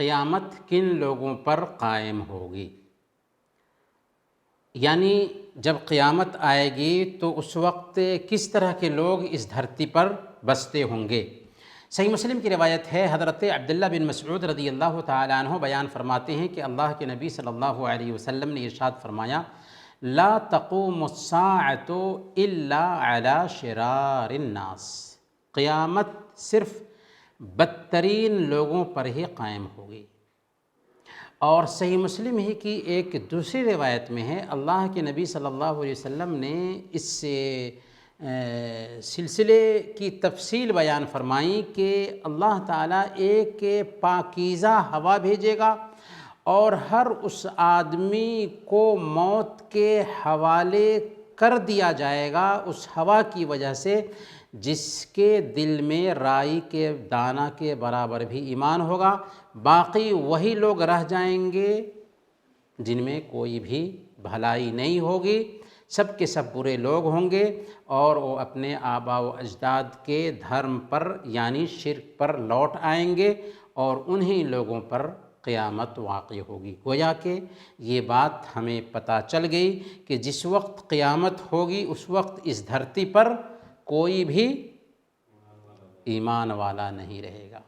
قیامت کن لوگوں پر قائم ہوگی، یعنی جب قیامت آئے گی تو اس وقت کس طرح کے لوگ اس دھرتی پر بستے ہوں گے۔ صحیح مسلم کی روایت ہے، حضرت عبداللہ بن مسعود رضی اللہ تعالیٰ عنہ بیان فرماتے ہیں کہ اللہ کے نبی صلی اللہ علیہ وسلم نے ارشاد فرمایا، لا تقوم الساعة الا علی شرار الناس، قیامت صرف بدترین لوگوں پر ہی قائم ہوگی۔ اور صحیح مسلم ہی کی ایک دوسری روایت میں ہے، اللہ کے نبی صلی اللہ علیہ وسلم نے اس سلسلے کی تفصیل بیان فرمائی کہ اللہ تعالیٰ ایک پاکیزہ ہوا بھیجے گا اور ہر اس آدمی کو موت کے حوالے کر دیا جائے گا اس ہوا کی وجہ سے جس کے دل میں رائی کے دانہ کے برابر بھی ایمان ہوگا، باقی وہی لوگ رہ جائیں گے جن میں کوئی بھی بھلائی نہیں ہوگی، سب کے سب برے لوگ ہوں گے اور وہ اپنے آباء و اجداد کے دھرم پر یعنی شرک پر لوٹ آئیں گے اور انہی لوگوں پر قیامت واقع ہوگی۔ گویا کہ یہ بات ہمیں پتہ چل گئی کہ جس وقت قیامت ہوگی اس وقت اس دھرتی پر کوئی بھی ایمان والا نہیں رہے گا۔